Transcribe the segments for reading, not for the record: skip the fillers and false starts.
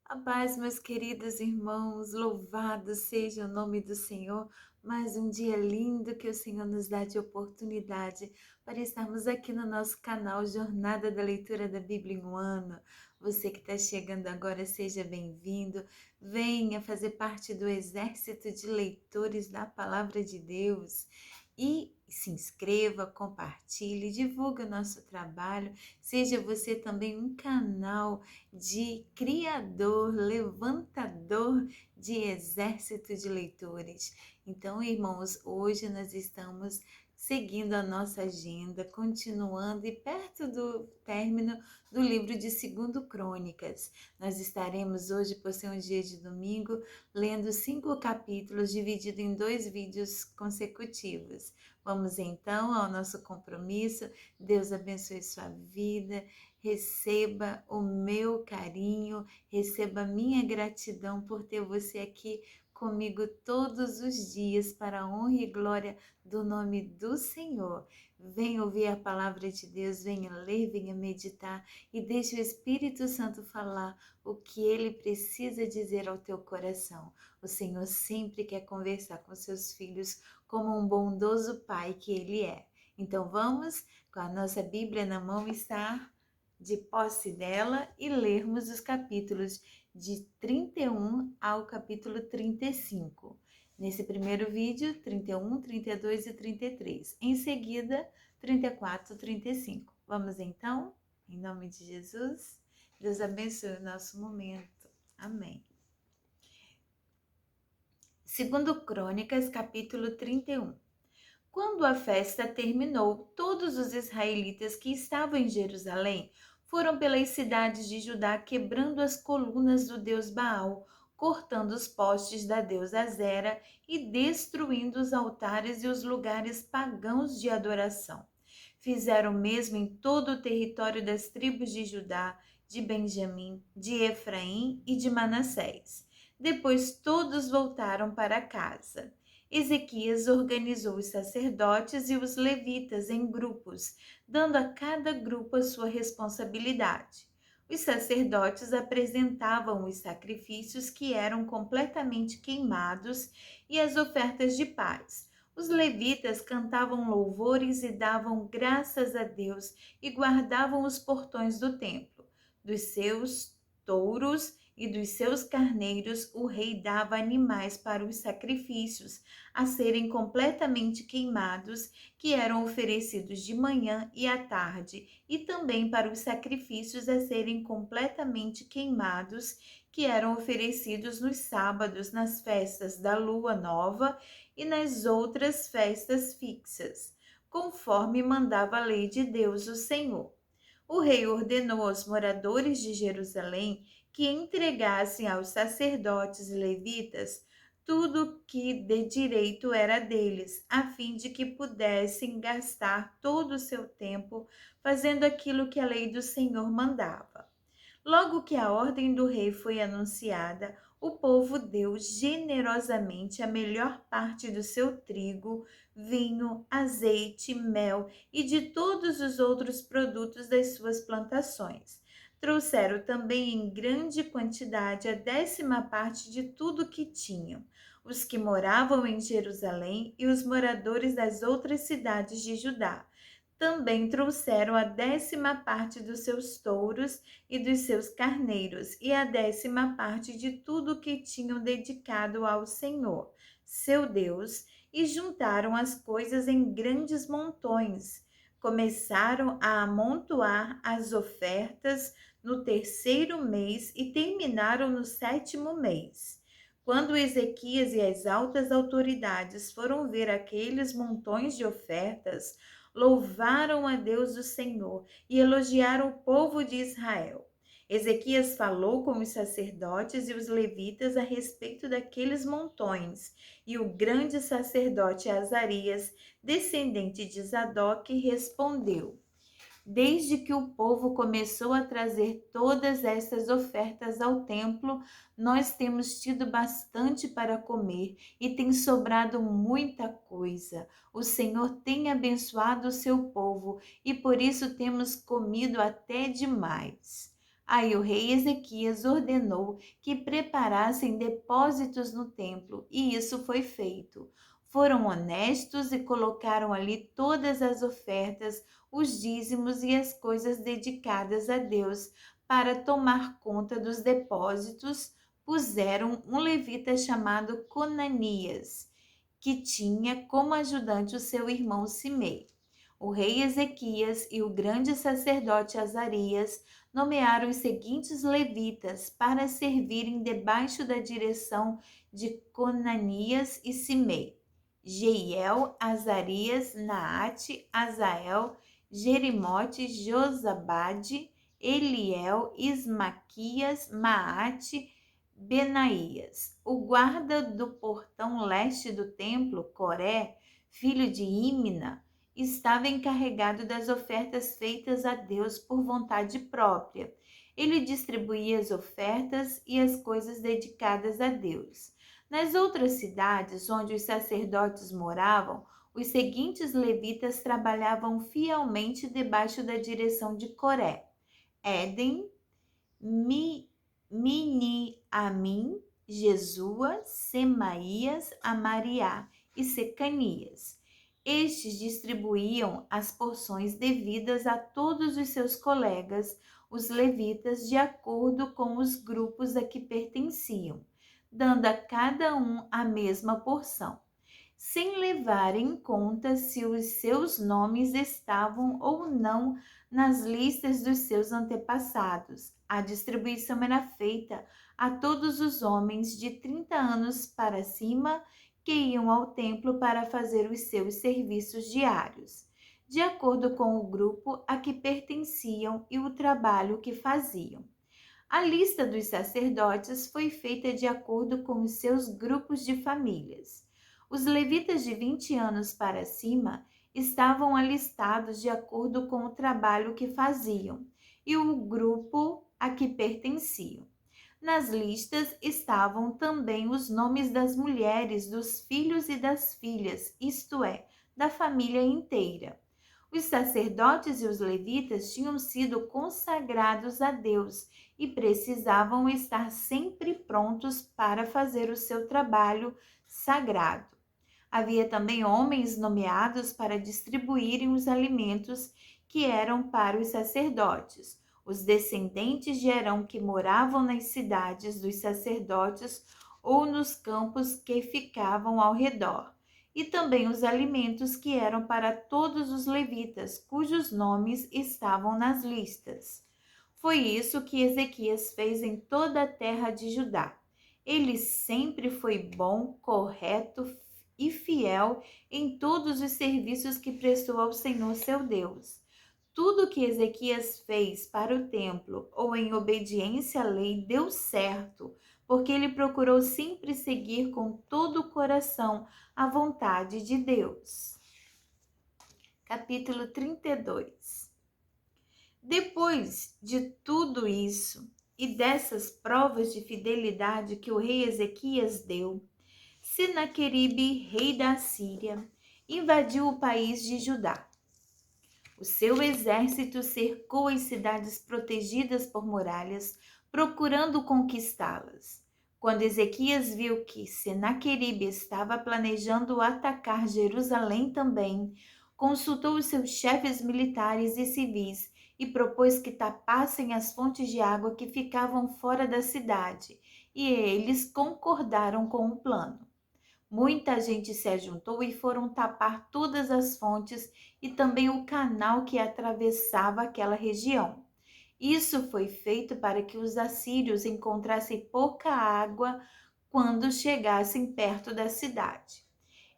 A paz, meus queridos irmãos, louvado seja o nome do Senhor. Mais um dia lindo que o Senhor nos dá de oportunidade para estarmos aqui no nosso canal Jornada da Leitura da Bíblia em um Ano. Você que está chegando agora, seja bem-vindo. Venha fazer parte do exército de leitores da Palavra de Deus. E se inscreva, compartilhe, divulgue o nosso trabalho. Seja você também um canal de criador, levantador de exército de leitores. Então, irmãos, hoje nós estamos seguindo a nossa agenda, continuando e perto do término do livro de 2 Crônicas. Nós estaremos hoje, por ser um dia de domingo, lendo 5 capítulos divididos em 2 vídeos consecutivos. Vamos então ao nosso compromisso. Deus abençoe sua vida. Receba o meu carinho, receba a minha gratidão por ter você aqui comigo todos os dias para a honra e glória do nome do Senhor. Venha ouvir a palavra de Deus, venha ler, venha meditar e deixe o Espírito Santo falar o que ele precisa dizer ao teu coração. O Senhor sempre quer conversar com seus filhos como um bondoso pai que ele é. Então vamos, com a nossa Bíblia na mão, estar de posse dela e lermos os capítulos de 31 ao capítulo 35. Nesse primeiro vídeo, 31, 32 e 33. Em seguida, 34, 35. Vamos então? Em nome de Jesus, Deus abençoe o nosso momento. Amém. 2 Crônicas, capítulo 31. Quando a festa terminou, todos os israelitas que estavam em Jerusalém foram pelas cidades de Judá quebrando as colunas do deus Baal, cortando os postes da deusa Azera e destruindo os altares e os lugares pagãos de adoração. Fizeram o mesmo em todo o território das tribos de Judá, de Benjamim, de Efraim e de Manassés. Depois todos voltaram para casa. Ezequias organizou os sacerdotes e os levitas em grupos, dando a cada grupo a sua responsabilidade. Os sacerdotes apresentavam os sacrifícios que eram completamente queimados e as ofertas de paz. Os levitas cantavam louvores e davam graças a Deus e guardavam os portões do templo. Dos seus touros e dos seus carneiros o rei dava animais para os sacrifícios a serem completamente queimados, que eram oferecidos de manhã e à tarde, e também para os sacrifícios a serem completamente queimados, que eram oferecidos nos sábados, nas festas da lua nova e nas outras festas fixas, conforme mandava a lei de Deus, o Senhor. O rei ordenou aos moradores de Jerusalém que entregassem aos sacerdotes e levitas tudo que de direito era deles, a fim de que pudessem gastar todo o seu tempo fazendo aquilo que a lei do Senhor mandava. Logo que a ordem do rei foi anunciada, o povo deu generosamente a melhor parte do seu trigo, vinho, azeite, mel e de todos os outros produtos das suas plantações. Trouxeram também em grande quantidade a 10ª parte de tudo que tinham, os que moravam em Jerusalém e os moradores das outras cidades de Judá. Também trouxeram a 10ª parte dos seus touros e dos seus carneiros, e a 10ª parte de tudo que tinham dedicado ao Senhor, seu Deus, e juntaram as coisas em grandes montões. Começaram a amontoar as ofertas no terceiro mês e terminaram no sétimo mês. Quando Ezequias e as altas autoridades foram ver aqueles montões de ofertas, louvaram a Deus o Senhor e elogiaram o povo de Israel. Ezequias falou com os sacerdotes e os levitas a respeito daqueles montões, e o grande sacerdote Azarias, descendente de Zadok, respondeu: Desde que o povo começou a trazer todas estas ofertas ao templo, nós temos tido bastante para comer e tem sobrado muita coisa. O Senhor tem abençoado o seu povo e por isso temos comido até demais. Aí o rei Ezequias ordenou que preparassem depósitos no templo, e isso foi feito. Foram honestos e colocaram ali todas as ofertas, os dízimos e as coisas dedicadas a Deus. Para tomar conta dos depósitos, puseram um levita chamado Conanias, que tinha como ajudante o seu irmão Simei. O rei Ezequias e o grande sacerdote Azarias nomearam os seguintes levitas para servirem debaixo da direção de Conanias e Simei: Jeiel, Azarias, Naate, Azael, Jerimote, Josabade, Eliel, Ismaquias, Maate, Benaías. O guarda do portão leste do templo, Coré, filho de Ímina, estava encarregado das ofertas feitas a Deus por vontade própria. Ele distribuía as ofertas e as coisas dedicadas a Deus. Nas outras cidades onde os sacerdotes moravam, os seguintes levitas trabalhavam fielmente debaixo da direção de Coré: Éden, Miniamim, Jesua, Semaías, Amariá e Secanias. Estes distribuíam as porções devidas a todos os seus colegas, os levitas, de acordo com os grupos a que pertenciam, dando a cada um a mesma porção, sem levar em conta se os seus nomes estavam ou não nas listas dos seus antepassados. A distribuição era feita a todos os homens de 30 anos para cima que iam ao templo para fazer os seus serviços diários, de acordo com o grupo a que pertenciam e o trabalho que faziam. A lista dos sacerdotes foi feita de acordo com os seus grupos de famílias. Os levitas de 20 anos para cima estavam alistados de acordo com o trabalho que faziam e o grupo a que pertenciam. Nas listas estavam também os nomes das mulheres, dos filhos e das filhas, isto é, da família inteira. Os sacerdotes e os levitas tinham sido consagrados a Deus e precisavam estar sempre prontos para fazer o seu trabalho sagrado. Havia também homens nomeados para distribuírem os alimentos que eram para os sacerdotes. Os descendentes de Arão que moravam nas cidades dos sacerdotes ou nos campos que ficavam ao redor, e também os alimentos que eram para todos os levitas, cujos nomes estavam nas listas. Foi isso que Ezequias fez em toda a terra de Judá. Ele sempre foi bom, correto e fiel em todos os serviços que prestou ao Senhor seu Deus. Tudo que Ezequias fez para o templo ou em obediência à lei deu certo, porque ele procurou sempre seguir com todo o coração a vontade de Deus. Capítulo 32. Depois de tudo isso e dessas provas de fidelidade que o rei Ezequias deu, Senaqueribe, rei da Assíria, invadiu o país de Judá. O seu exército cercou as cidades protegidas por muralhas, procurando conquistá-las. Quando Ezequias viu que Senaqueribe estava planejando atacar Jerusalém também, consultou os seus chefes militares e civis e propôs que tapassem as fontes de água que ficavam fora da cidade, e eles concordaram com o plano. Muita gente se ajuntou e foram tapar todas as fontes e também o canal que atravessava aquela região. Isso foi feito para que os assírios encontrassem pouca água quando chegassem perto da cidade.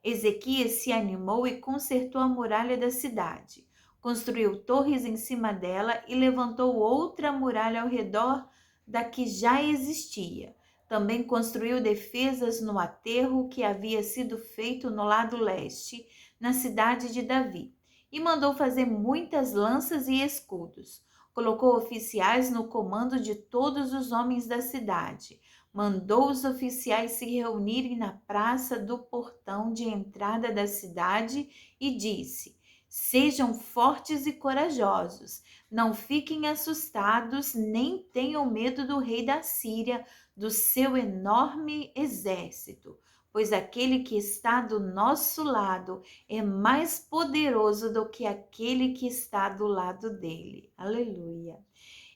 Ezequias se animou e consertou a muralha da cidade. Construiu torres em cima dela e levantou outra muralha ao redor da que já existia. Também construiu defesas no aterro que havia sido feito no lado leste, na cidade de Davi, e mandou fazer muitas lanças e escudos. Colocou oficiais no comando de todos os homens da cidade. Mandou os oficiais se reunirem na praça do portão de entrada da cidade e disse: Sejam fortes e corajosos. Não fiquem assustados, nem tenham medo do rei da Síria, do seu enorme exército, pois aquele que está do nosso lado é mais poderoso do que aquele que está do lado dele. Aleluia.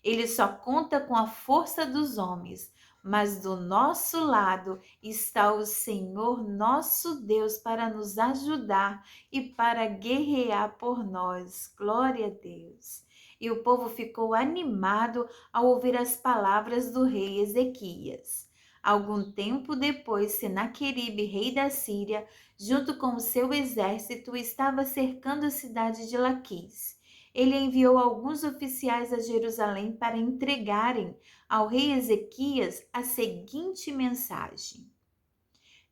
Ele só conta com a força dos homens, mas do nosso lado está o Senhor nosso Deus para nos ajudar e para guerrear por nós. Glória a Deus. E o povo ficou animado ao ouvir as palavras do rei Ezequias. Algum tempo depois, Senaqueribe, rei da Síria, junto com o seu exército, estava cercando a cidade de Laquis. Ele enviou alguns oficiais a Jerusalém para entregarem ao rei Ezequias a seguinte mensagem: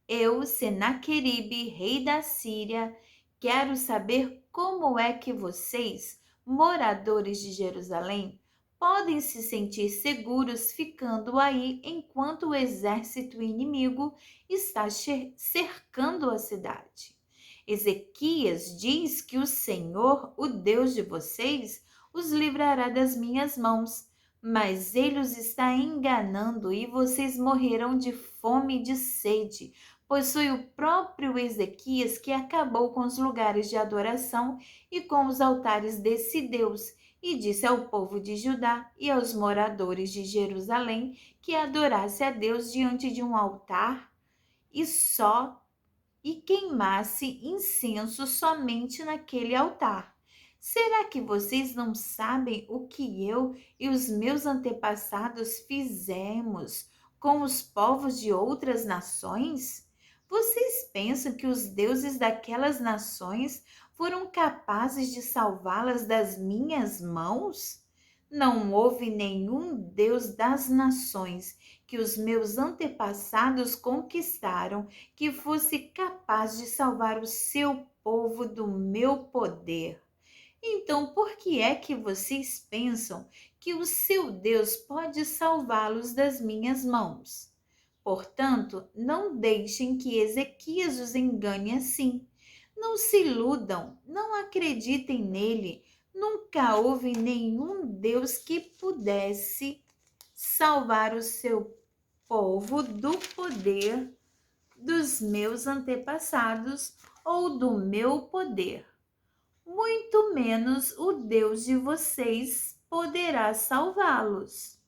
Eu, Senaqueribe, rei da Síria, quero saber como é que vocês, moradores de Jerusalém, podem se sentir seguros ficando aí enquanto o exército inimigo está cercando a cidade. Ezequias diz que o Senhor, o Deus de vocês, os livrará das minhas mãos, mas ele os está enganando e vocês morrerão de fome e de sede, pois foi o próprio Ezequias que acabou com os lugares de adoração e com os altares desse Deus, e disse ao povo de Judá e aos moradores de Jerusalém que adorasse a Deus diante de um altar e só e queimasse incenso somente naquele altar. Será que vocês não sabem o que eu e os meus antepassados fizemos com os povos de outras nações? Vocês pensam que os deuses daquelas nações foram capazes de salvá-las das minhas mãos? Não houve nenhum Deus das nações que os meus antepassados conquistaram que fosse capaz de salvar o seu povo do meu poder. Então, por que é que vocês pensam que o seu Deus pode salvá-los das minhas mãos? Portanto, não deixem que Ezequias os engane assim. Não se iludam, não acreditem nele. Nunca houve nenhum Deus que pudesse salvar o seu povo do poder dos meus antepassados ou do meu poder. Muito menos o Deus de vocês poderá salvá-los.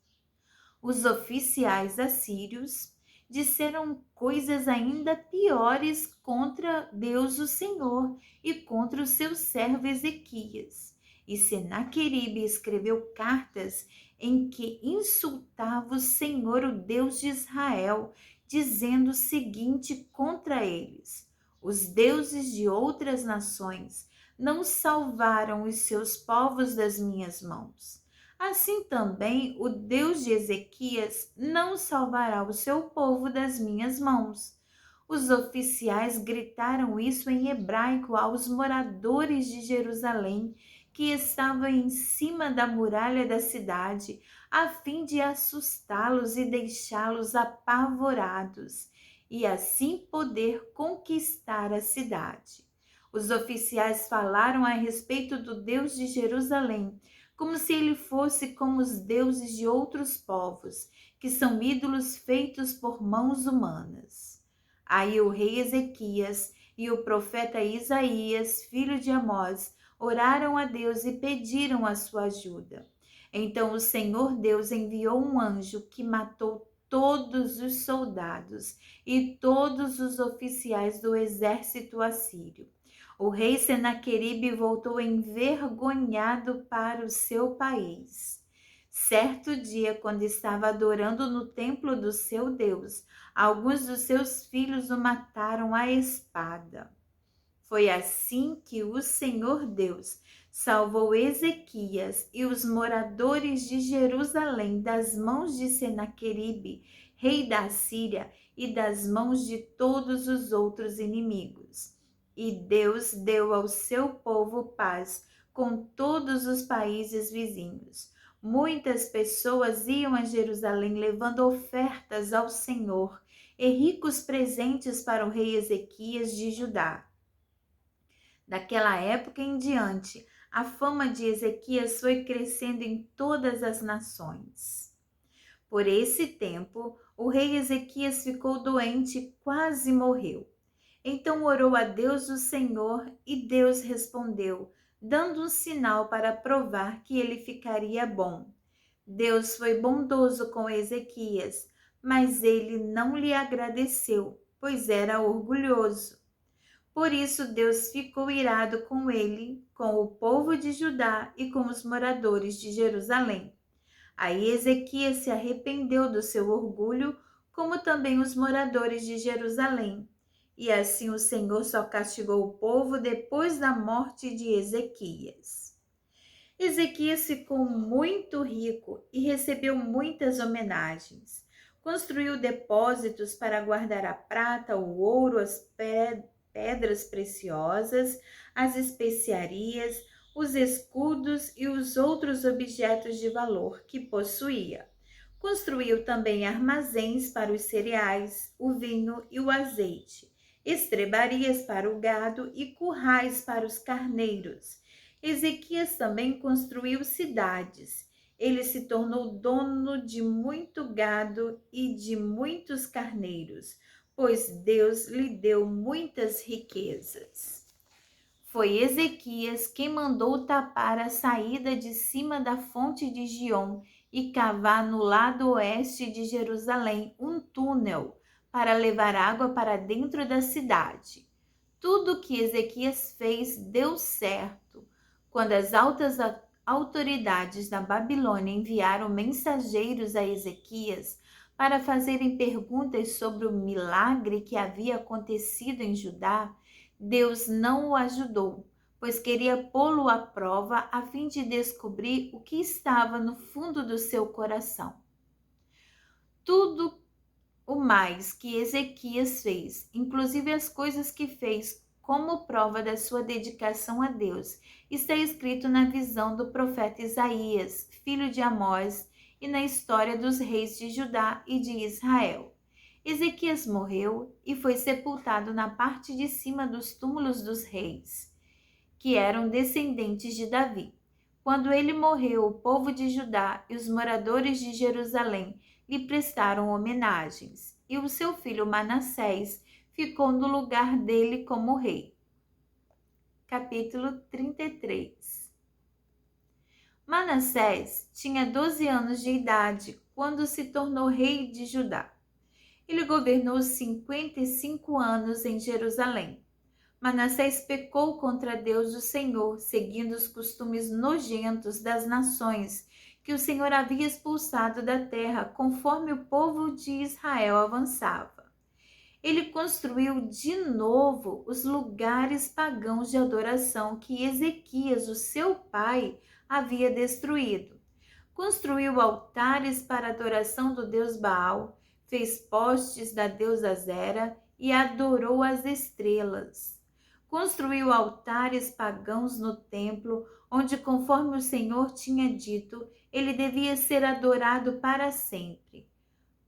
Os oficiais assírios disseram coisas ainda piores contra Deus o Senhor e contra o seu servo Ezequias. E Senaqueribe escreveu cartas em que insultava o Senhor, o Deus de Israel, dizendo o seguinte contra eles: os deuses de outras nações não salvaram os seus povos das minhas mãos. Assim também o Deus de Ezequias não salvará o seu povo das minhas mãos. Os oficiais gritaram isso em hebraico aos moradores de Jerusalém, que estavam em cima da muralha da cidade, a fim de assustá-los e deixá-los apavorados, e assim poder conquistar a cidade. Os oficiais falaram a respeito do Deus de Jerusalém, como se ele fosse como os deuses de outros povos, que são ídolos feitos por mãos humanas. Aí o rei Ezequias e o profeta Isaías, filho de Amós, oraram a Deus e pediram a sua ajuda. Então o Senhor Deus enviou um anjo que matou todos os soldados e todos os oficiais do exército assírio. O rei Senaqueribe voltou envergonhado para o seu país. Certo dia, quando estava adorando no templo do seu Deus, alguns dos seus filhos o mataram à espada. Foi assim que o Senhor Deus salvou Ezequias e os moradores de Jerusalém das mãos de Senaqueribe, rei da Síria, e das mãos de todos os outros inimigos. E Deus deu ao seu povo paz com todos os países vizinhos. Muitas pessoas iam a Jerusalém levando ofertas ao Senhor e ricos presentes para o rei Ezequias de Judá. Daquela época em diante, a fama de Ezequias foi crescendo em todas as nações. Por esse tempo, o rei Ezequias ficou doente e quase morreu. Então orou a Deus o Senhor e Deus respondeu, dando um sinal para provar que ele ficaria bom. Deus foi bondoso com Ezequias, mas ele não lhe agradeceu, pois era orgulhoso. Por isso Deus ficou irado com ele, com o povo de Judá e com os moradores de Jerusalém. Aí Ezequias se arrependeu do seu orgulho, como também os moradores de Jerusalém. E assim o Senhor só castigou o povo depois da morte de Ezequias. Ezequias ficou muito rico e recebeu muitas homenagens. Construiu depósitos para guardar a prata, o ouro, as pedras preciosas, as especiarias, os escudos e os outros objetos de valor que possuía. Construiu também armazéns para os cereais, o vinho e o azeite, estrebarias para o gado e currais para os carneiros. Ezequias também construiu cidades. Ele se tornou dono de muito gado e de muitos carneiros, pois Deus lhe deu muitas riquezas. Foi Ezequias quem mandou tapar a saída de cima da fonte de Giom e cavar no lado oeste de Jerusalém um túnel para levar água para dentro da cidade. Tudo que Ezequias fez deu certo. Quando as altas autoridades da Babilônia enviaram mensageiros a Ezequias para fazerem perguntas sobre o milagre que havia acontecido em Judá, Deus não o ajudou, pois queria pô-lo à prova a fim de descobrir o que estava no fundo do seu coração. Tudo o mais que Ezequias fez, inclusive as coisas que fez como prova da sua dedicação a Deus, está escrito na visão do profeta Isaías, filho de Amós, e na história dos reis de Judá e de Israel. Ezequias morreu e foi sepultado na parte de cima dos túmulos dos reis, que eram descendentes de Davi. Quando ele morreu, o povo de Judá e os moradores de Jerusalém lhe prestaram homenagens, e o seu filho Manassés ficou no lugar dele como rei. Capítulo 33. Manassés tinha 12 anos de idade quando se tornou rei de Judá. Ele governou 55 anos em Jerusalém. Manassés pecou contra Deus o Senhor, seguindo os costumes nojentos das nações que o Senhor havia expulsado da terra, conforme o povo de Israel avançava. Ele construiu de novo os lugares pagãos de adoração que Ezequias, o seu pai, havia destruído. Construiu altares para a adoração do deus Baal, fez postes da deusa Zera e adorou as estrelas. Construiu altares pagãos no templo, onde, conforme o Senhor tinha dito, ele devia ser adorado para sempre.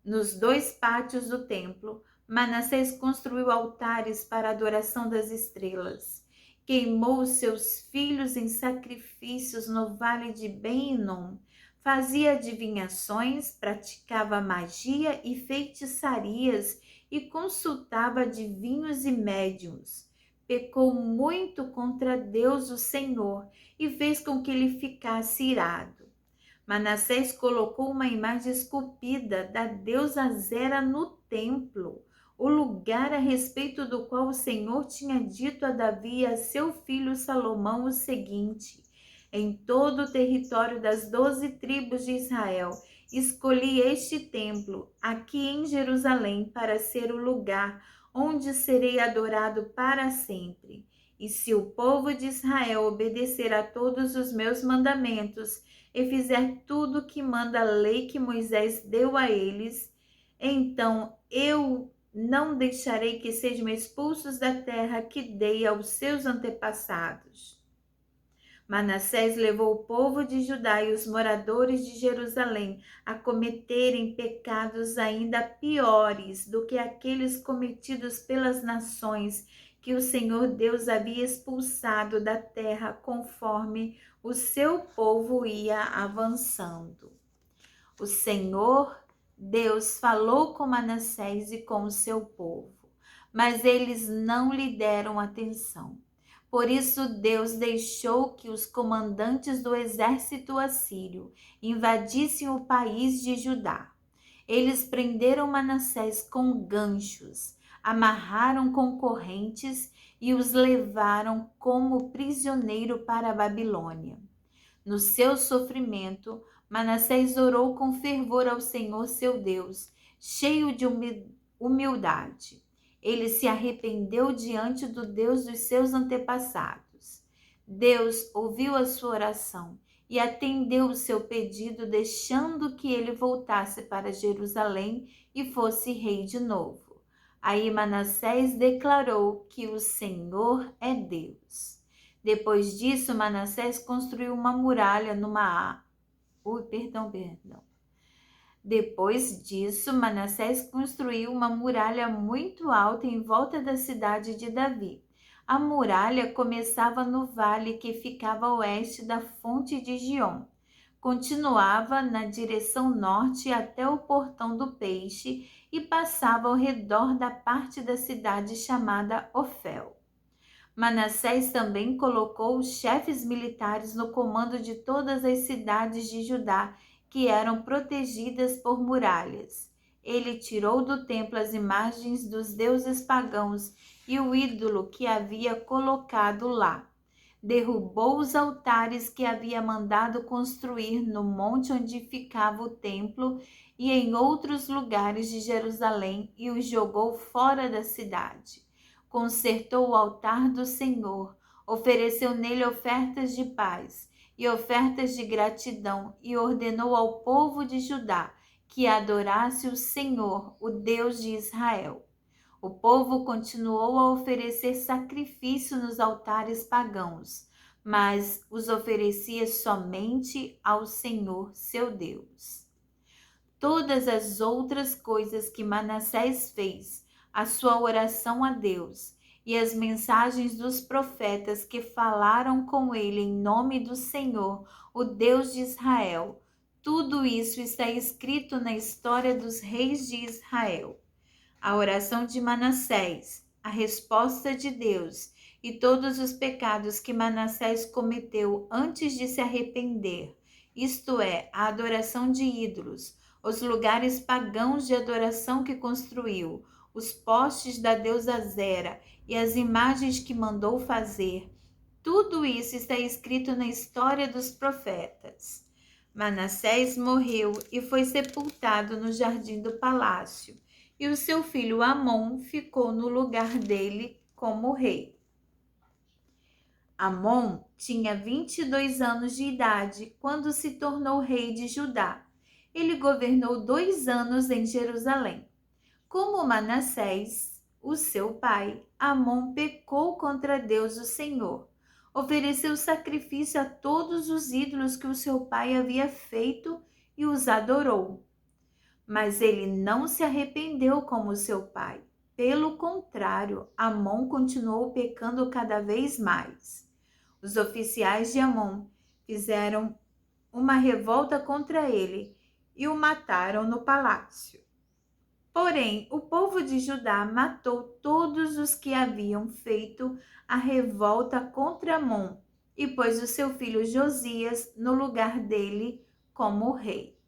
Nos 2 pátios do templo, Manassés construiu altares para a adoração das estrelas. Queimou seus filhos em sacrifícios no vale de Ben-Hinom. Fazia adivinhações, praticava magia e feitiçarias e consultava adivinhos e médiuns. Pecou muito contra Deus o Senhor e fez com que ele ficasse irado. Manassés colocou uma imagem esculpida da deusa Zera no templo, o lugar a respeito do qual o Senhor tinha dito a Davi e a seu filho Salomão o seguinte: em todo o território das 12 tribos de Israel, escolhi este templo, aqui em Jerusalém, para ser o lugar onde serei adorado para sempre. E se o povo de Israel obedecer a todos os meus mandamentos e fizer tudo o que manda a lei que Moisés deu a eles, então eu não deixarei que sejam expulsos da terra que dei aos seus antepassados. Manassés levou o povo de Judá e os moradores de Jerusalém a cometerem pecados ainda piores do que aqueles cometidos pelas nações que o Senhor Deus havia expulsado da terra conforme o seu povo ia avançando. O Senhor Deus falou com Manassés e com o seu povo, mas eles não lhe deram atenção. Por isso Deus deixou que os comandantes do exército assírio invadissem o país de Judá. Eles prenderam Manassés com ganchos, amarraram com correntes e os levaram como prisioneiro para a Babilônia. No seu sofrimento, Manassés orou com fervor ao Senhor seu Deus, cheio de humildade. Ele se arrependeu diante do Deus dos seus antepassados. Deus ouviu a sua oração e atendeu o seu pedido, deixando que ele voltasse para Jerusalém e fosse rei de novo. Aí Manassés declarou que o Senhor é Deus. Depois disso, Manassés construiu uma muralha Depois disso, Manassés construiu uma muralha muito alta em volta da cidade de Davi. A muralha começava no vale que ficava a oeste da fonte de Giom. Continuava na direção norte até o portão do peixe e passava ao redor da parte da cidade chamada Ofel. Manassés também colocou os chefes militares no comando de todas as cidades de Judá que eram protegidas por muralhas. Ele tirou do templo as imagens dos deuses pagãos e o ídolo que havia colocado lá. Derrubou os altares que havia mandado construir no monte onde ficava o templo e em outros lugares de Jerusalém e os jogou fora da cidade. Consertou o altar do Senhor, ofereceu nele ofertas de paz e ofertas de gratidão e ordenou ao povo de Judá que adorasse o Senhor, o Deus de Israel. O povo continuou a oferecer sacrifício nos altares pagãos, mas os oferecia somente ao Senhor, seu Deus. Todas as outras coisas que Manassés fez, a sua oração a Deus e as mensagens dos profetas que falaram com ele em nome do Senhor, o Deus de Israel, tudo isso está escrito na história dos reis de Israel. A oração de Manassés, a resposta de Deus e todos os pecados que Manassés cometeu antes de se arrepender, isto é, a adoração de ídolos, os lugares pagãos de adoração que construiu, os postes da deusa Zera e as imagens que mandou fazer, tudo isso está escrito na história dos profetas. Manassés morreu e foi sepultado no jardim do palácio, e o seu filho Amon ficou no lugar dele como rei. Amon tinha 22 anos de idade quando se tornou rei de Judá. Ele governou 2 anos em Jerusalém. Como Manassés, o seu pai, Amon pecou contra Deus, o Senhor. Ofereceu sacrifício a todos os ídolos que o seu pai havia feito e os adorou. Mas ele não se arrependeu como seu pai. Pelo contrário, Amon continuou pecando cada vez mais. Os oficiais de Amon fizeram uma revolta contra ele e o mataram no palácio. Porém, o povo de Judá matou todos os que haviam feito a revolta contra Amon e pôs o seu filho Josias no lugar dele como rei.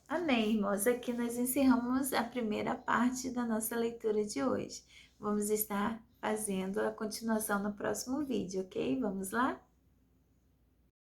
Amém, irmãos. Aqui nós encerramos a primeira parte da nossa leitura de hoje. Vamos estar fazendo a continuação no próximo vídeo, ok? Vamos lá?